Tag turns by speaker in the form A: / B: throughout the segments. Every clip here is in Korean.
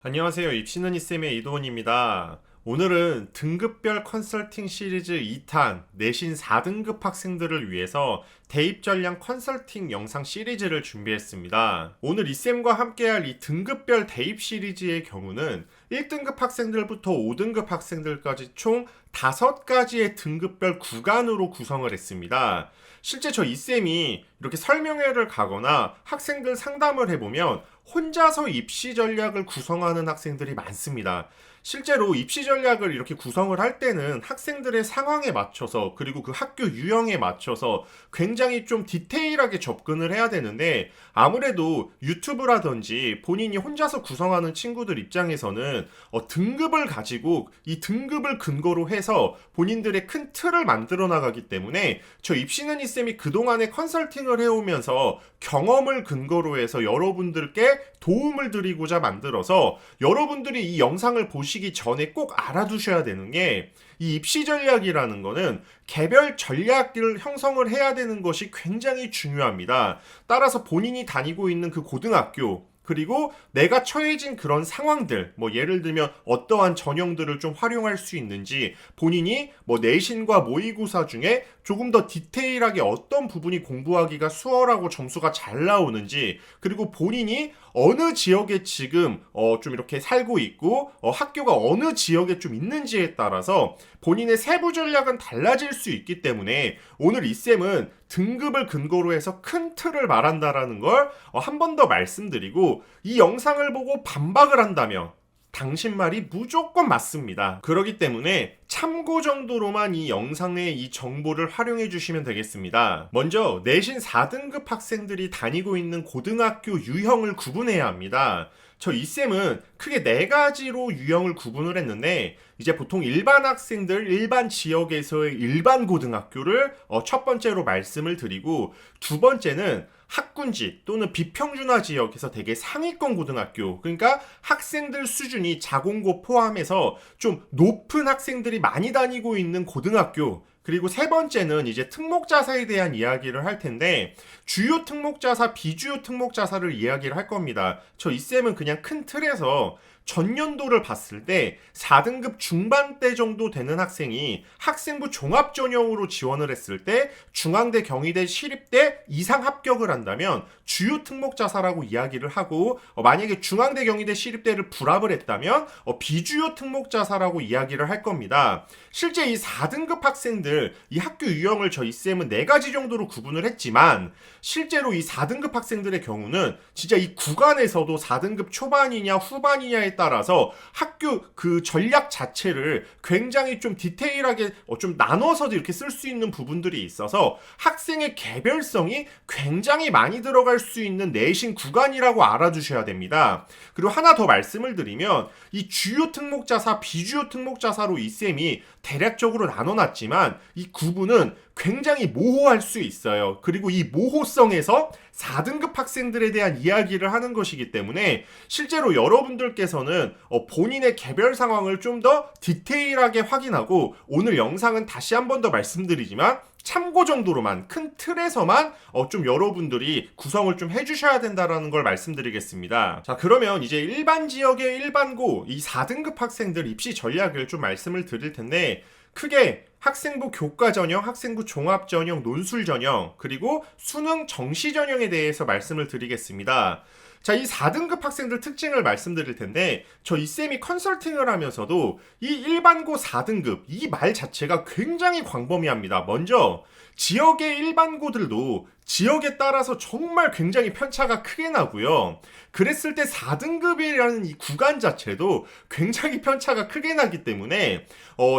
A: 안녕하세요. 입시는 이쌤의 이도훈입니다. 오늘은 등급별 컨설팅 시리즈 2탄 내신 4등급 학생들을 위해서 대입 전략 컨설팅 영상 시리즈를 준비했습니다. 오늘 이쌤과 함께할 이 등급별 대입 시리즈의 경우는 1등급 학생들부터 5등급 학생들까지 총 5가지의 등급별 구간으로 구성을 했습니다. 실제 저 이쌤이 이렇게 설명회를 가거나 학생들 상담을 해보면 혼자서 입시 전략을 구성하는 학생들이 많습니다. 실제로 입시 전략을 이렇게 구성을 할 때는 학생들의 상황에 맞춰서 그리고 그 학교 유형에 맞춰서 굉장히 좀 디테일하게 접근을 해야 되는데 아무래도 유튜브라든지 본인이 혼자서 구성하는 친구들 입장에서는 등급을 가지고 이 등급을 근거로 해서 본인들의 큰 틀을 만들어 나가기 때문에 저 입시는 이쌤이 그동안에 컨설팅을 해오면서 경험을 근거로 해서 여러분들께 도움을 드리고자 만들어서 여러분들이 이 영상을 보시기 전에 꼭 알아두셔야 되는 게 이 입시 전략이라는 거는 개별 전략을 형성을 해야 되는 것이 굉장히 중요합니다. 따라서 본인이 다니고 있는 그 고등학교 그리고 내가 처해진 그런 상황들, 예를 들면 어떠한 전형들을 좀 활용할 수 있는지 본인이 내신과 모의고사 중에 조금 더 디테일하게 어떤 부분이 공부하기가 수월하고 점수가 잘 나오는지 그리고 본인이 어느 지역에 지금 좀 이렇게 살고 있고 학교가 어느 지역에 좀 있는지에 따라서 본인의 세부 전략은 달라질 수 있기 때문에 오늘 이 쌤은 등급을 근거로 해서 큰 틀을 말한다라는 걸 한 번 더 말씀드리고 이 영상을 보고 반박을 한다면 당신 말이 무조건 맞습니다. 그렇기 때문에 참고 정도로만 이 영상의 이 정보를 활용해 주시면 되겠습니다. 먼저 내신 4등급 학생들이 다니고 있는 고등학교 유형을 구분해야 합니다. 저 이쌤은 크게 4가지로 유형을 구분을 했는데 이제 보통 일반 학생들 일반 지역에서의 일반 고등학교를 첫 번째로 말씀을 드리고 두 번째는 학군지 또는 비평준화 지역에서 되게 상위권 고등학교 그러니까 학생들 수준이 자공고 포함해서 좀 높은 학생들이 많이 다니고 있는 고등학교 그리고 세 번째는 이제 특목자사에 대한 이야기를 할 텐데 주요 특목자사, 비주요 특목자사를 이야기를 할 겁니다. 저 이쌤은 그냥 큰 틀에서 전년도를 봤을 때 4등급 중반대 정도 되는 학생이 학생부 종합전형으로 지원을 했을 때 중앙대, 경희대, 시립대 이상 합격을 한다면 주요 특목자사라고 이야기를 하고 만약에 중앙대, 경희대, 시립대를 불합을 했다면 비주요 특목자사라고 이야기를 할 겁니다. 실제 이 4등급 학생들 이 학교 유형을 저희 쌤은 4가지 정도로 구분을 했지만 실제로 이 4등급 학생들의 경우는 진짜 이 구간에서도 4등급 초반이냐 후반이냐에 따라서 학교 그 전략 자체를 굉장히 좀 디테일하게 좀 나눠서 이렇게 쓸 수 있는 부분들이 있어서 학생의 개별성이 굉장히 많이 들어갈 수 있는 내신 구간이라고 알아주셔야 됩니다. 그리고 하나 더 말씀을 드리면 이 주요 특목자사, 비주요 특목자사로 이 쌤이 대략적으로 나눠놨지만 이 구분은 굉장히 모호할 수 있어요. 그리고 이 모호성에서 4등급 학생들에 대한 이야기를 하는 것이기 때문에 실제로 여러분들께서는 본인의 개별 상황을 좀 더 디테일하게 확인하고 오늘 영상은 다시 한 번 더 말씀드리지만 참고 정도로만 큰 틀에서만 좀 여러분들이 구성을 좀 해주셔야 된다라는 걸 말씀드리겠습니다. 자, 그러면 이제 일반 지역의 일반고 이 4등급 학생들 입시 전략을 좀 말씀을 드릴 텐데 크게 학생부 교과 전형, 학생부 종합 전형, 논술 전형, 그리고 수능 정시 전형에 대해서 말씀을 드리겠습니다. 자, 이 4등급 학생들 특징을 말씀드릴 텐데 저 이쌤이 컨설팅을 하면서도 이 일반고 4등급 이 말 자체가 굉장히 광범위합니다. 먼저 지역의 일반고들도 지역에 따라서 정말 굉장히 편차가 크게 나고요. 그랬을 때 4등급이라는 이 구간 자체도 굉장히 편차가 크게 나기 때문에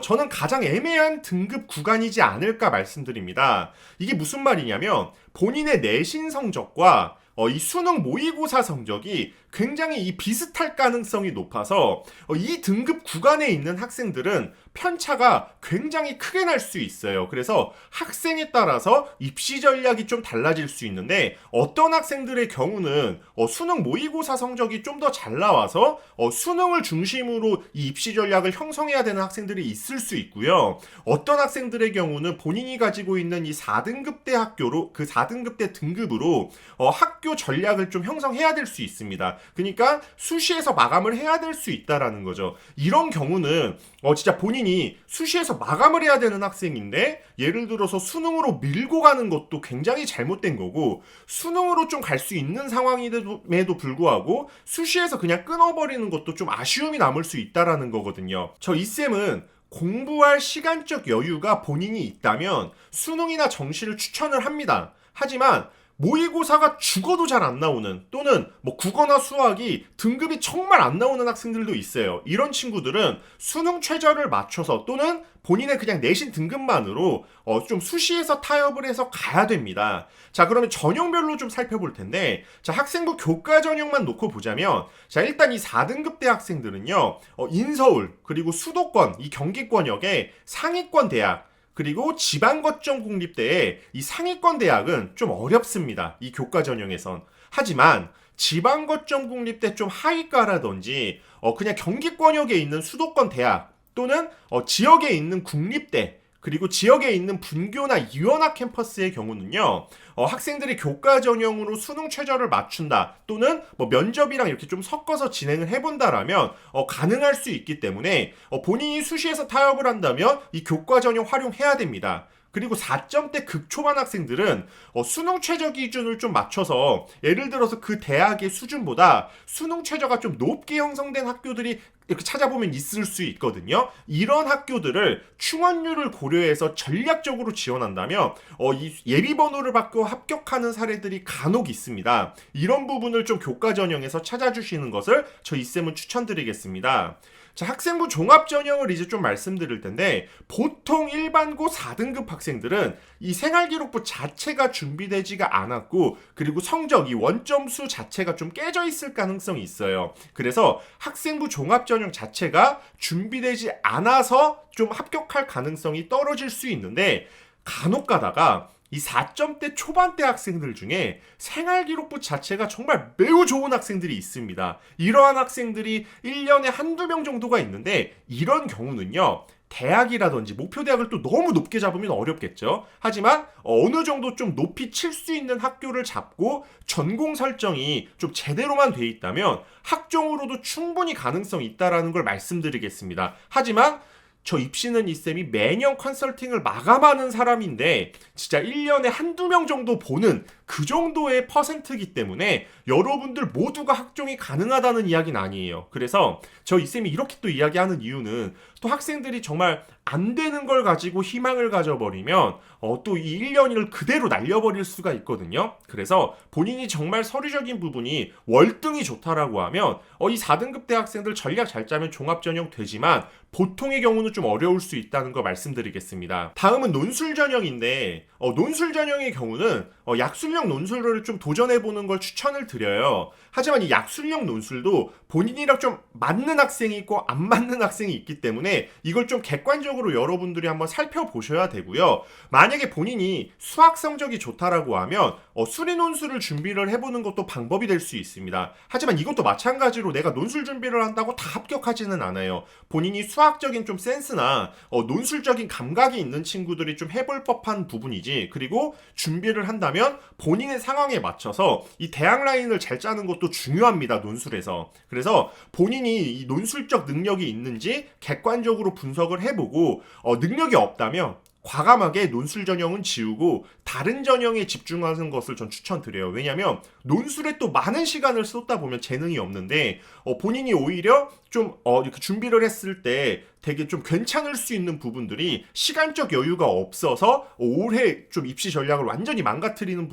A: 저는 가장 애매한 등급 구간이지 않을까 말씀드립니다. 이게 무슨 말이냐면 본인의 내신 성적과 이 수능 모의고사 성적이 굉장히 이 비슷할 가능성이 높아서 이 등급 구간에 있는 학생들은 편차가 굉장히 크게 날 수 있어요. 그래서 학생에 따라서 입시 전략이 좀 달라질 수 있는데 어떤 학생들의 경우는 수능 모의고사 성적이 좀 더 잘 나와서 수능을 중심으로 이 입시 전략을 형성해야 되는 학생들이 있을 수 있고요. 어떤 학생들의 경우는 본인이 가지고 있는 이 4등급대 학교로 그 4등급대 등급으로 학교 전략을 좀 형성해야 될 수 있습니다. 그러니까 수시에서 마감을 해야 될 수 있다라는 거죠. 이런 경우는 진짜 본인이 수시에서 마감을 해야 되는 학생인데 예를 들어서 수능으로 밀고 가는 것도 굉장히 잘못된 거고 수능으로 좀 갈 수 있는 상황임에도 불구하고 수시에서 그냥 끊어버리는 것도 좀 아쉬움이 남을 수 있다라는 거거든요. 저 이쌤은 공부할 시간적 여유가 본인이 있다면 수능이나 정시를 추천을 합니다. 하지만 모의고사가 죽어도 잘 안 나오는 또는 뭐 국어나 수학이 등급이 정말 안 나오는 학생들도 있어요. 이런 친구들은 수능 최저를 맞춰서 또는 본인의 그냥 내신 등급만으로 좀 수시에서 타협을 해서 가야 됩니다. 자, 그러면 전형별로 좀 살펴볼 텐데 자, 학생부 교과 전형만 놓고 보자면 자, 일단 이 4등급대 학생들은요. 인서울 그리고 수도권 이 경기권역의 상위권 대학 그리고 지방거점 국립대의 이 상위권 대학은 좀 어렵습니다. 이 교과 전형에선. 하지만 지방거점 국립대 좀 하위과라든지 그냥 경기권역에 있는 수도권 대학 또는 지역에 있는 국립대 그리고 지역에 있는 분교나 유연학 캠퍼스의 경우는요. 학생들이 교과 전형으로 수능 최저를 맞춘다 또는 뭐 면접이랑 이렇게 좀 섞어서 진행을 해본다라면 가능할 수 있기 때문에 본인이 수시에서 타협을 한다면 이 교과 전형 활용해야 됩니다. 그리고 4점대 극초반 학생들은 수능 최저 기준을 좀 맞춰서 예를 들어서 그 대학의 수준보다 수능 최저가 좀 높게 형성된 학교들이 이렇게 찾아보면 있을 수 있거든요. 이런 학교들을 충원률을 고려해서 전략적으로 지원한다면 이 예비번호를 받고 합격하는 사례들이 간혹 있습니다. 이런 부분을 좀 교과 전형에서 찾아주시는 것을 저 이쌤은 추천드리겠습니다. 자, 학생부 종합 전형을 이제 좀 말씀드릴 텐데 보통 일반고 4등급 학생들은 이 생활기록부 자체가 준비되지가 않았고 그리고 성적 이 원점수 자체가 좀 깨져 있을 가능성이 있어요. 그래서 학생부 종합 전형 자체가 준비되지 않아서 좀 합격할 가능성이 떨어질 수 있는데 간혹 가다가 이 4점대 초반대 학생들 중에 생활기록부 자체가 정말 매우 좋은 학생들이 있습니다. 이러한 학생들이 1년에 한두 명 정도가 있는데 이런 경우는요. 대학이라든지 목표 대학을 또 너무 높게 잡으면 어렵겠죠. 하지만 어느 정도 좀 높이 칠 수 있는 학교를 잡고 전공 설정이 좀 제대로만 돼 있다면 학종으로도 충분히 가능성이 있다라는 걸 말씀드리겠습니다. 하지만 저 입시는 이쌤이 매년 컨설팅을 마감하는 사람인데 진짜 1년에 한두 명 정도 보는 그 정도의 퍼센트이기 때문에 여러분들 모두가 학종이 가능하다는 이야기는 아니에요. 그래서 저 이쌤이 이렇게 또 이야기하는 이유는 또 학생들이 정말 안 되는 걸 가지고 희망을 가져버리면 또 이 1년을 그대로 날려버릴 수가 있거든요. 그래서 본인이 정말 서류적인 부분이 월등히 좋다라고 하면 이 4등급 대학생들 전략 잘 짜면 종합전형 되지만 보통의 경우는 좀 어려울 수 있다는 거 말씀드리겠습니다. 다음은 논술 전형인데 논술 전형의 경우는 약술형 논술을 좀 도전해보는 걸 추천을 드려요. 하지만 이 약술형 논술도 본인이랑 좀 맞는 학생이 있고 안 맞는 학생이 있기 때문에 이걸 좀 객관적으로 여러분들이 한번 살펴보셔야 되고요. 만약에 본인이 수학 성적이 좋다라고 하면 수리 논술을 준비를 해보는 것도 방법이 될 수 있습니다. 하지만 이것도 마찬가지로 내가 논술 준비를 한다고 다 합격하지는 않아요. 본인이 수학적인 좀 센스나 논술적인 감각이 있는 친구들이 좀 해볼 법한 부분이지. 그리고 준비를 한다면 본인의 상황에 맞춰서 이 대학 라인을 잘 짜는 것도 중요합니다. 논술에서. 그래서 본인이 이 논술적 능력이 있는지 객관적으로 분석을 해보고 능력이 없다면 과감하게 논술 전형은 지우고 다른 전형에 집중하는 것을 전 추천드려요. 왜냐하면 논술에 또 많은 시간을 쏟다 보면 재능이 없는데 본인이 오히려 좀 이렇게 준비를 했을 때 되게 좀 괜찮을 수 있는 부분들이 시간적 여유가 없어서 올해 좀 입시 전략을 완전히 망가지는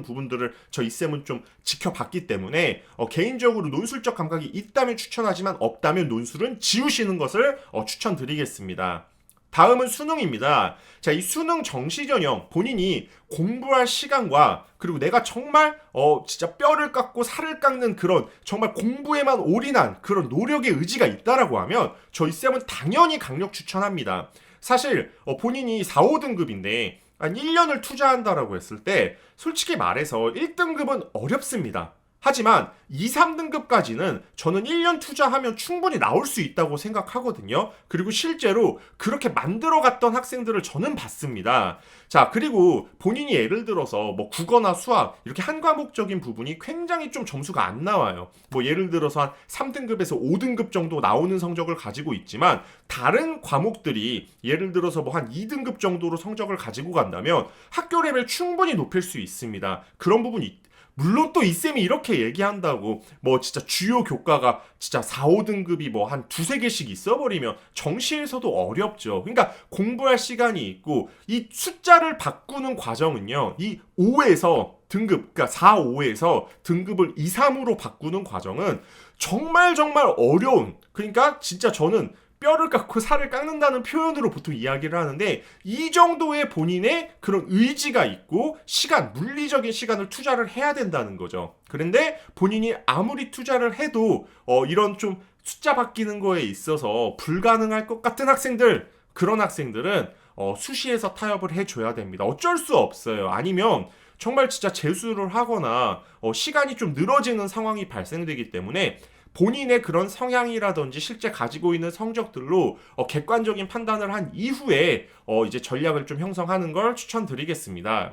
A: 부분들을 저 이쌤은 좀 지켜봤기 때문에 개인적으로 논술적 감각이 있다면 추천하지만 없다면 논술은 지우시는 것을 추천드리겠습니다. 다음은 수능입니다. 자, 이 수능 정시 전형 본인이 공부할 시간과 그리고 내가 정말 진짜 뼈를 깎고 살을 깎는 그런 정말 공부에만 올인한 그런 노력의 의지가 있다라고 하면 저희 쌤은 당연히 강력 추천합니다. 사실 본인이 4, 5등급인데 한 1년을 투자한다라고 했을 때 솔직히 말해서 1등급은 어렵습니다. 하지만 2, 3등급까지는 저는 1년 투자하면 충분히 나올 수 있다고 생각하거든요. 그리고 실제로 그렇게 만들어 갔던 학생들을 저는 봤습니다. 자, 그리고 본인이 예를 들어서 뭐 국어나 수학 이렇게 한 과목적인 부분이 굉장히 좀 점수가 안 나와요. 뭐 예를 들어서 한 3등급에서 5등급 정도 나오는 성적을 가지고 있지만 다른 과목들이 예를 들어서 뭐 한 2등급 정도로 성적을 가지고 간다면 학교 레벨 충분히 높일 수 있습니다. 그런 부분이 물론 또 이 쌤이 이렇게 얘기한다고 뭐 진짜 주요 교과가 진짜 4, 5등급이 뭐 한 두세 개씩 있어버리면 정시에서도 어렵죠. 그러니까 공부할 시간이 있고 이 숫자를 바꾸는 과정은요. 이 5에서 등급, 그러니까 4, 5에서 등급을 2, 3으로 바꾸는 과정은 정말 정말 어려운, 그러니까 진짜 저는 뼈를 깎고 살을 깎는다는 표현으로 보통 이야기를 하는데 이 정도의 본인의 그런 의지가 있고 시간, 물리적인 시간을 투자를 해야 된다는 거죠. 그런데 본인이 아무리 투자를 해도 이런 좀 숫자 바뀌는 거에 있어서 불가능할 것 같은 학생들, 그런 학생들은 수시에서 타협을 해줘야 됩니다. 어쩔 수 없어요. 아니면 정말 진짜 재수를 하거나 시간이 좀 늘어지는 상황이 발생되기 때문에 본인의 그런 성향이라든지 실제 가지고 있는 성적들로 객관적인 판단을 한 이후에 이제 전략을 좀 형성하는 걸 추천드리겠습니다.